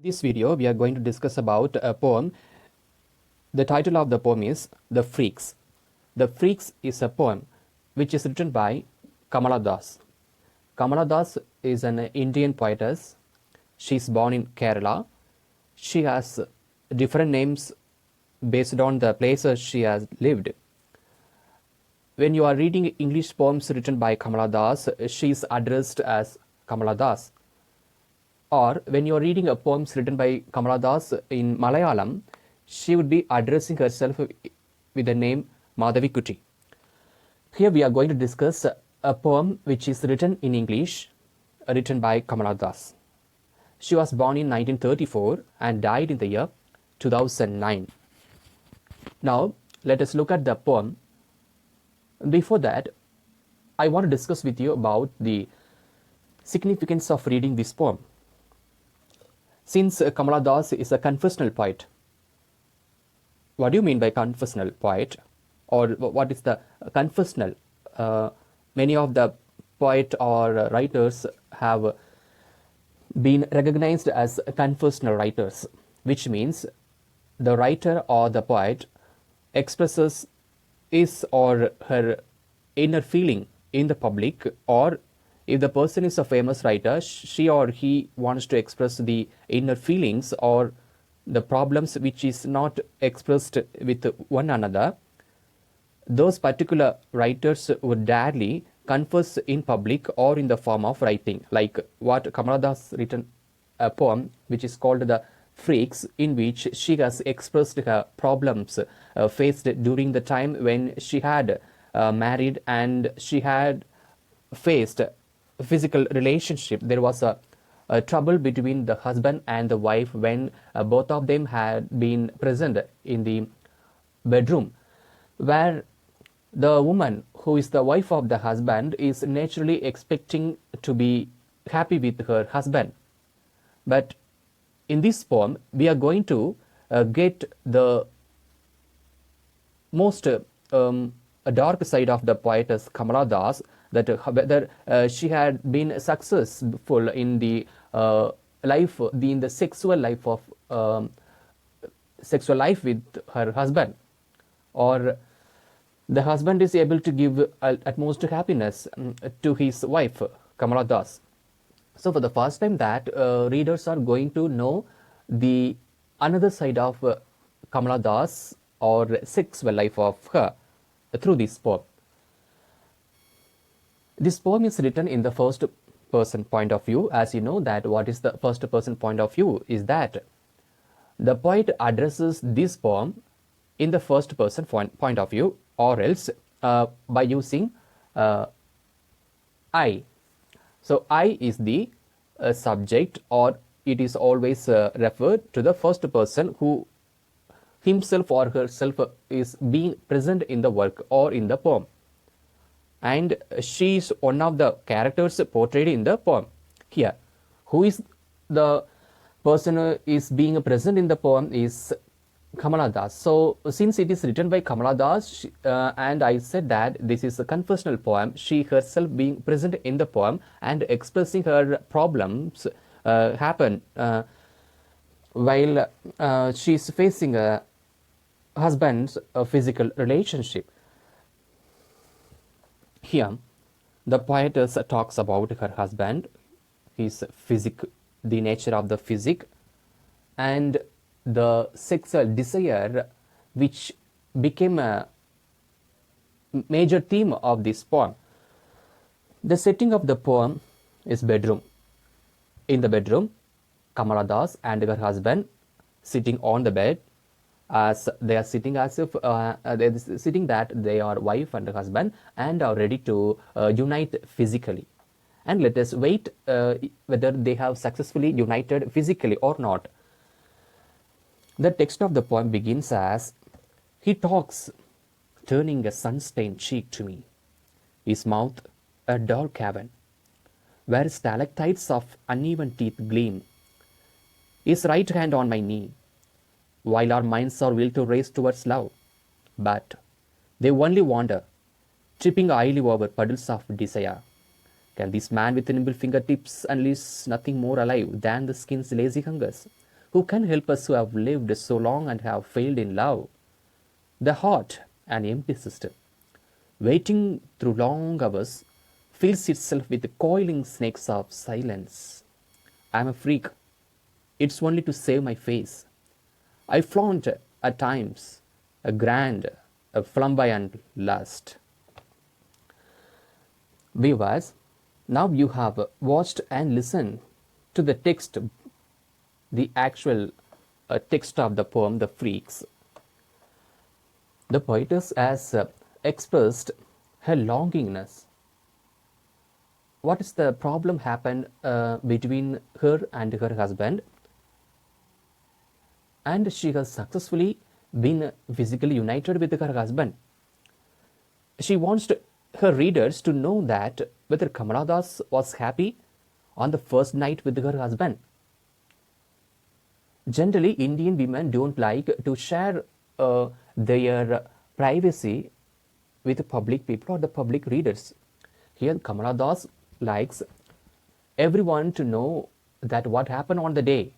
This video we are going to discuss about a poem. The title of the poem is The Freaks. The Freaks is a poem which is written by Kamala Das. Kamala Das is an Indian poetess. She is born in Kerala. She has different names based on the places she has lived. When you are reading English poems written by Kamala Das, she is addressed as Kamala Das. Or when you are reading a poems written by Kamala Das in Malayalam, she would be addressing herself with the name Madhavi Kuti. Here we are going to discuss a poem which is written in English, written by Kamala Das. She was born in 1934 and died in the year 2009. Now, let us look at the poem. Before that, I want to discuss with you about the significance of reading this poem. Since Kamala Das is a confessional poet, what do you mean by confessional poet? Or what is the confessional? Many of the poet or writers have been recognized as confessional writers, which means the writer or the poet expresses his or her inner feeling in the public, or if the person is a famous writer, she or he wants to express the inner feelings or the problems which is not expressed with one another. Those particular writers would dare confess in public or in the form of writing, like what Kamala Das written a poem which is called The Freaks, in which she has expressed her problems faced during the time when she had married and she had faced a physical relationship. There was a trouble between the husband and the wife when both of them had been present in the bedroom, where the woman who is the wife of the husband is naturally expecting to be happy with her husband. But in this poem, we are going to get the most dark side of the poetess Kamala Das, that whether she had been successful in the life, in the sexual life of sexual life with her husband, or the husband is able to give utmost happiness to his wife Kamala Das. So for the first time that readers are going to know the another side of Kamala Das or sexual life of her through this poem. This poem is written in the first person point of view. As you know that what is the first person point of view is that the poet addresses this poem in the first person point of view, or else by using I. So I is the subject, or it is always referred to the first person who himself or herself is being present in the work or in the poem, and she is one of the characters portrayed in the poem. Here, who is the person who is being present in the poem is Kamala Das. So since it is written by Kamala Das, and I said that this is a confessional poem, she herself being present in the poem and expressing her problems happen while she is facing a husband's physical relationship. Here, the poetess talks about her husband, his physique, the nature of the physique, and the sexual desire, which became a major theme of this poem. The setting of the poem is bedroom. In the bedroom, Kamala Das and her husband sitting on the bed, as they are sitting as if they are sitting that they are wife and husband and are ready to unite physically. And let us wait whether they have successfully united physically or not. The text of the poem begins as, he talks, turning a sun-stained cheek to me, his mouth a dull cavern, where stalactites of uneven teeth gleam, his right hand on my knee, while our minds are willed to race towards love, but they only wander, tripping idly over puddles of desire. Can this man with nimble fingertips unleash nothing more alive than the skin's lazy hungers? Who can help us who have lived so long and have failed in love? The heart, an empty cistern, waiting through long hours, fills itself with coiling snakes of silence. I am a freak. It's only to save my face. I flaunt at times a grand, a flamboyant lust. Viewers, now you have watched and listened to the text, the actual text of the poem, The Freaks. The poetess has expressed her longingness. What is the problem happened between her and her husband? And she has successfully been physically united with her husband. She wants her readers to know that whether Kamala Das was happy on the first night with her husband. Generally, Indian women don't like to share their privacy with the public people or the public readers. Here, Kamala Das likes everyone to know that what happened on the day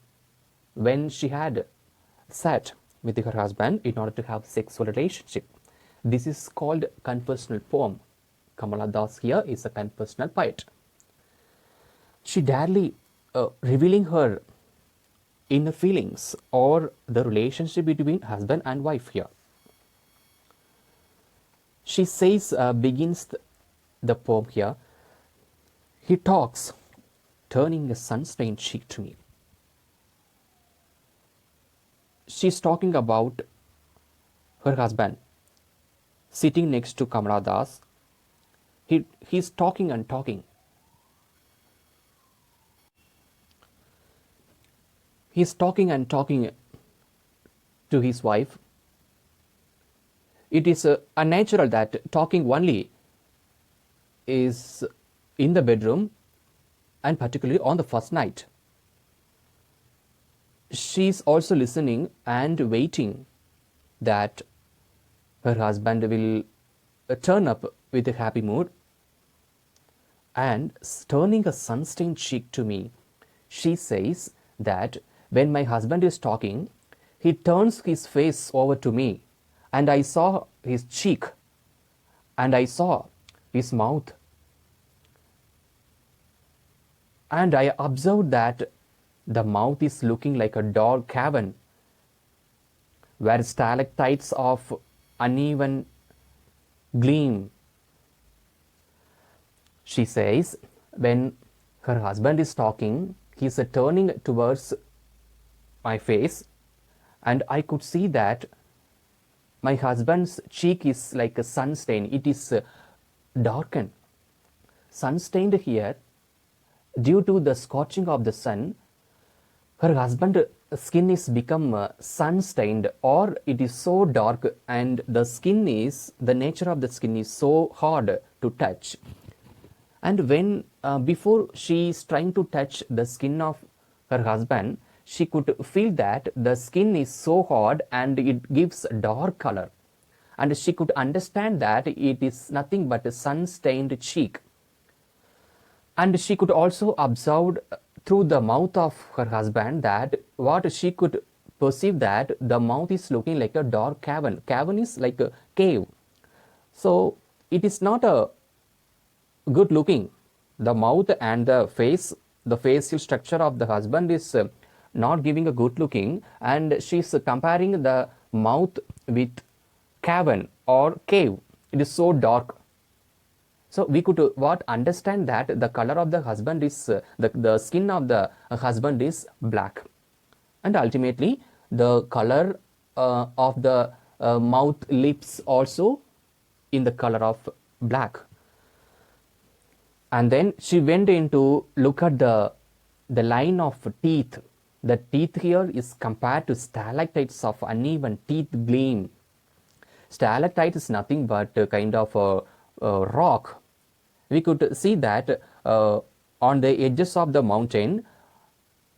when she had sat with her husband in order to have sexual relationship. This is called confessional poem. Kamala Das here is a confessional poet. She daily revealing her inner feelings or the relationship between husband and wife here. She says, begins the poem here, he talks, turning a sun-stained cheek to me. She's talking about her husband sitting next to Kamala Das. He's talking and talking. He's talking and talking to his wife. It is unnatural that talking only is in the bedroom and particularly on the first night. She's also listening and waiting that her husband will turn up with a happy mood. And turning a sun-stained cheek to me, she says that when my husband is talking, he turns his face over to me, and I saw his cheek, and I saw his mouth, and I observed that the mouth is looking like a dark cavern where stalactites of uneven gleam. She says when her husband is talking, he is turning towards my face, and I could see that my husband's cheek is like a sun stain. It is darkened. Sun stained here due to the scorching of the sun. Her husband's skin is become sun stained, or it is so dark, and the nature of the skin is so hard to touch. And when before she is trying to touch the skin of her husband, she could feel that the skin is so hard and it gives a dark color, and she could understand that it is nothing but a sun stained cheek. And she could also observe through the mouth of her husband that what she could perceive that the mouth is looking like a dark cavern. Cavern is like a cave. So it is not a good looking. The mouth and the facial structure of the husband is not giving a good looking, and she's comparing the mouth with cavern or cave. It is so dark. So we could understand that the color of the husband is the skin of the husband is black, and ultimately the color of the mouth, lips also in the color of black. And then she went into look at the line of teeth. The teeth here is compared to stalactites of uneven teeth gleam. Stalactite is nothing but a kind of a rock. We could see that on the edges of the mountain,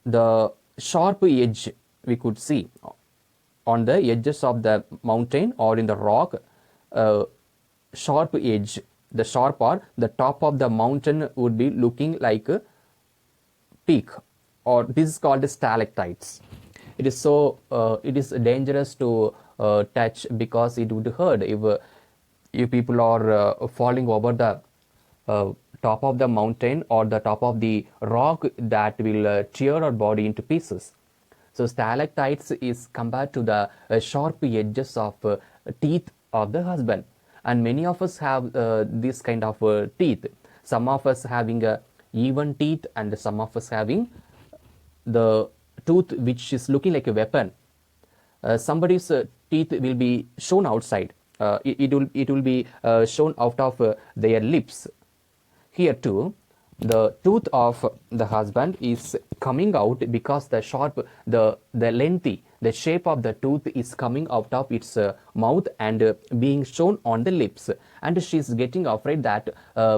the sharp edge we could see on the edges of the mountain or in the rock, sharp edge. The sharp or the top of the mountain would be looking like a peak, or this is called stalactites. It is it is dangerous to touch, because it would hurt if people are falling over the uh, top of the mountain or the top of the rock, that will tear our body into pieces. So stalactites is compared to the sharp edges of teeth of the husband, and many of us have this kind of teeth. Some of us having even teeth, and some of us having the tooth which is looking like a weapon. Somebody's teeth will be shown outside. It will be shown out of their lips. Here too, the tooth of the husband is coming out because the lengthy, the shape of the tooth is coming out of its mouth and being shown on the lips. And she's getting afraid that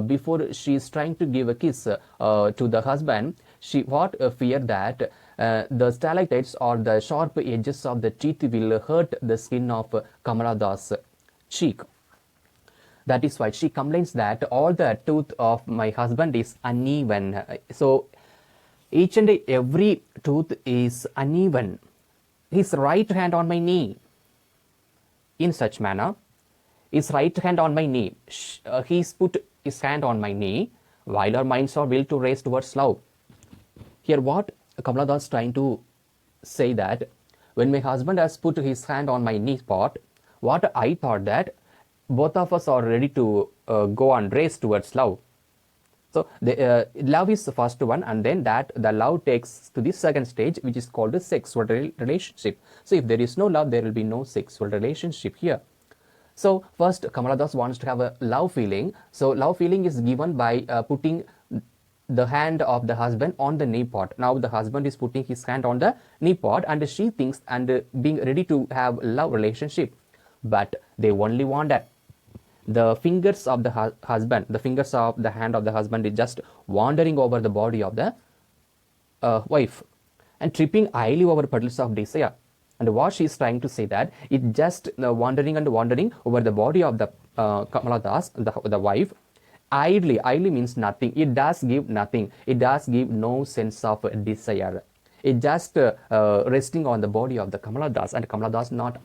before she's trying to give a kiss to the husband, she what fear that the stalactites or the sharp edges of the teeth will hurt the skin of Kamala's cheek. That is why she complains that all the tooth of my husband is uneven. So each and every tooth is uneven. His right hand on my knee, in such manner, his right hand on my knee. He's put his hand on my knee, while our minds are will to raise towards love. Here what Kamala is trying to say, that when my husband has put his hand on my knee spot, what I thought that both of us are ready to go and race towards love. So love is the first one, and then that the love takes to the second stage, which is called a sexual relationship. So if there is no love, there will be no sexual relationship here. So first, Kamala Das wants to have a love feeling. So love feeling is given by putting the hand of the husband on the knee pot. Now the husband is putting his hand on the knee pot, and she thinks and being ready to have love relationship, but they only want that. The fingers of the husband, the fingers of the hand of the husband is just wandering over the body of the wife and tripping idly over puddles of desire. And what she is trying to say, that it just wandering and wandering over the body of the Kamala Das, the wife. Idly means nothing. It does give nothing. It does give no sense of desire. It just resting on the body of the Kamala Das, and Kamala Das not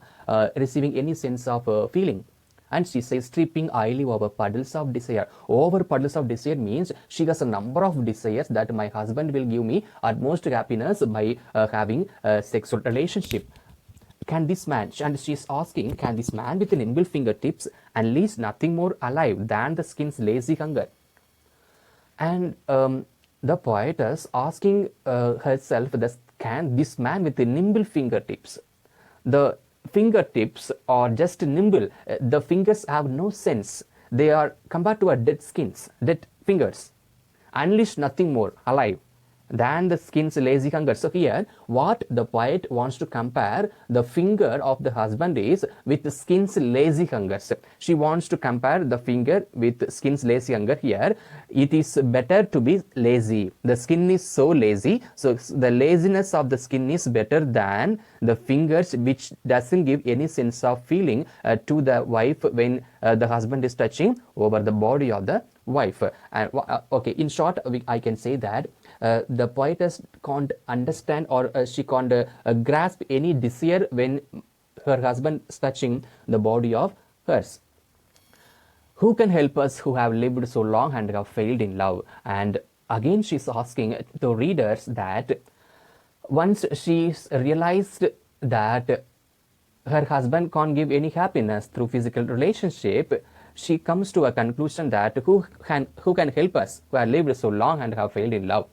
receiving any sense of feeling. And she says, tripping idly over puddles of desire. Over puddles of desire means she has a number of desires that my husband will give me utmost happiness by having a sexual relationship. Can this man, and she is asking, can this man with nimble fingertips unleash nothing more alive than the skin's lazy hunger? And the poetess asking herself, can this man with the nimble fingertips, the fingertips are just nimble, the fingers have no sense, they are compared to a dead fingers, unleash nothing more alive than the skin's lazy hunger. So here what the poet wants to compare the finger of the husband is with the skin's lazy hunger. She wants to compare the finger with skin's lazy hunger. Here it is better to be lazy. The skin is so lazy, so the laziness of the skin is better than the fingers, which doesn't give any sense of feeling to the wife when the husband is touching over the body of the wife. And okay, in short, I can say that the poetess can't understand, or she can't grasp any desire when her husband is touching the body of hers. Who can help us who have lived so long and have failed in love? And again she's asking the readers that once she's realized that her husband can't give any happiness through physical relationship, she comes to a conclusion that who can help us who have lived so long and have failed in love?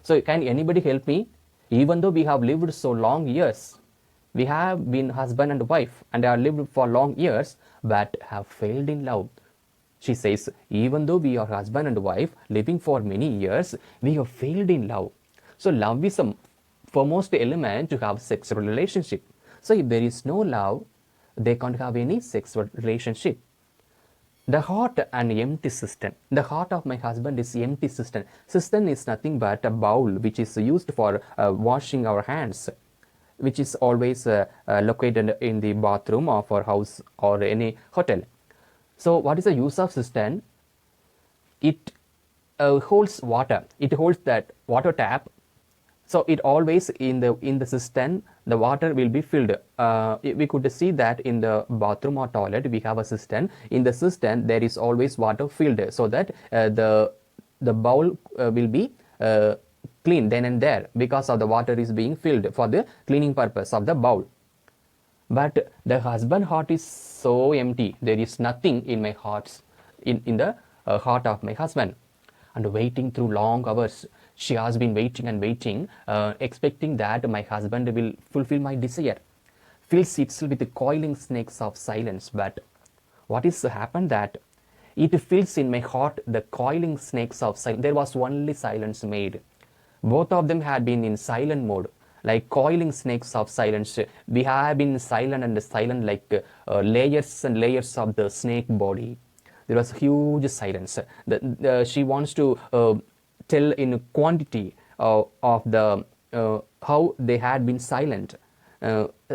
So can anybody help me? Even though we have lived so long years, we have been husband and wife and have lived for long years, but have failed in love. She says, even though we are husband and wife living for many years, we have failed in love. So love is the foremost element to have sexual relationship. So if there is no love, they can't have any sexual relationship. The heart and empty cistern. The heart of my husband is empty cistern. Cistern is nothing but a bowl which is used for washing our hands, which is always located in the bathroom of our house or any hotel. So what is the use of cistern? It holds water. It holds that water tap. So it always in the cistern, the water will be filled. We could see that in the bathroom or toilet we have a cistern. In the cistern there is always water filled, so that the bowl will be clean then and there, because of the water is being filled for the cleaning purpose of the bowl. But the husband heart is so empty. There is nothing in my heart, in the heart of my husband. And waiting through long hours, she has been waiting and waiting, expecting that my husband will fulfill my desire. Fills itself with the coiling snakes of silence. But what is happened that it fills in my heart the coiling snakes of silence. There was only silence made. Both of them had been in silent mode, like coiling snakes of silence. We have been silent and silent, like layers and layers of the snake body. There was huge silence. She wants to tell in quantity of the how they had been silent.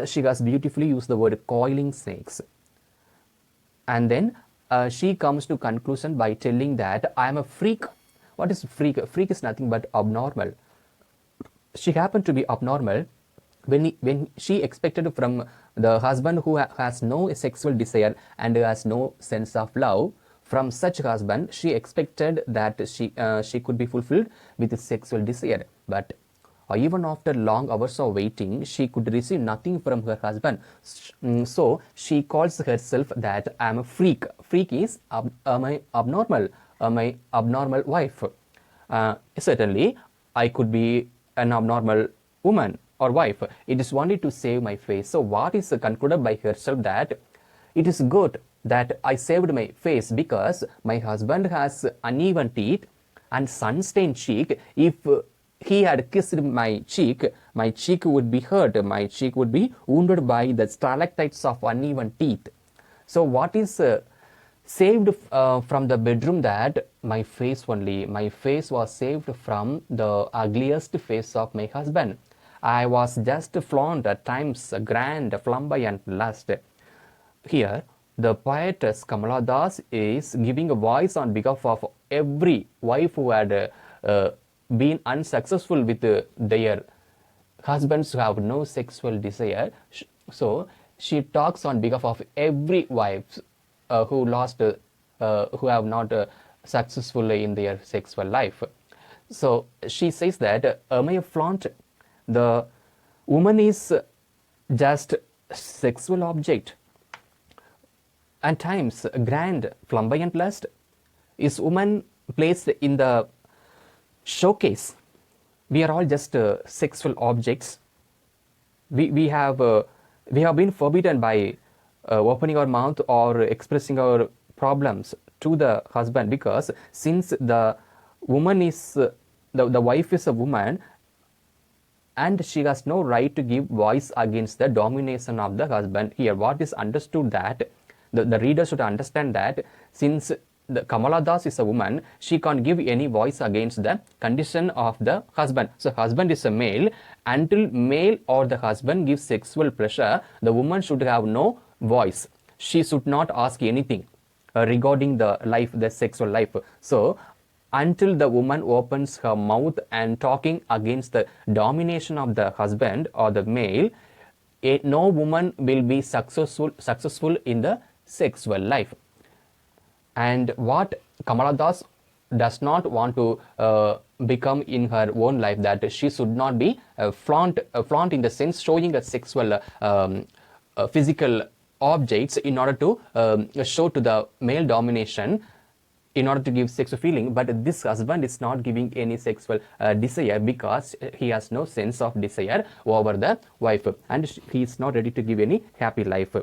She has beautifully used the word coiling snakes. And then she comes to conclusion by telling that I am a freak. What is freak? Freak is nothing but abnormal. She happened to be abnormal when she expected from the husband who has no sexual desire and has no sense of love. From such husband, she expected that she could be fulfilled with sexual desire. But even after long hours of waiting, she could receive nothing from her husband. So she calls herself that I am a freak. Freak is my abnormal wife. Certainly, I could be an abnormal woman or wife. It is only to save my face. So what is concluded by herself that it is good that I saved my face, because my husband has uneven teeth and sun-stained cheek. If he had kissed my cheek would be hurt. My cheek would be wounded by the stalactites of uneven teeth. So what is saved from the bedroom? That my face only. My face was saved from the ugliest face of my husband. I was just flaunt, at times grand, flamboyant lust. Here, the poetess Kamala Das is giving a voice on behalf of every wife who had been unsuccessful with their husbands who have no sexual desire. So she talks on behalf of every wife who have not successful in their sexual life. So she says that may flaunt. The woman is just sexual object. At times, grand, flamboyant lust is woman placed in the showcase. We are all just sexual objects. We have been forbidden by opening our mouth or expressing our problems to the husband, because since the woman is the wife is a woman, and she has no right to give voice against the domination of the husband. Here, what is understood that the reader should understand that since the Kamala Das is a woman, she can't give any voice against the condition of the husband. So husband is a male. Until male or the husband gives sexual pleasure, the woman should have no voice. She should not ask anything regarding the sexual life. So until the woman opens her mouth and talking against the domination of the husband or the male, no woman will be successful in the sexual life. And what Kamala Das does not want to become in her own life, that she should not be flaunt in the sense showing a sexual physical objects in order to show to the male domination, in order to give sexual feeling. But this husband is not giving any sexual desire, because he has no sense of desire over the wife, and he is not ready to give any happy life.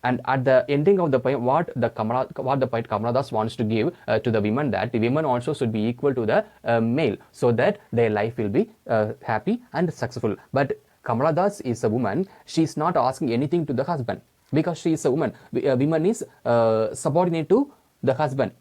And at the ending of the poem, what the poet Kamala Das wants to give to the women, that the women also should be equal to the male, so that their life will be happy and successful. But Kamala Das is a woman. She is not asking anything to the husband, because she is a woman. Woman is subordinate to the husband.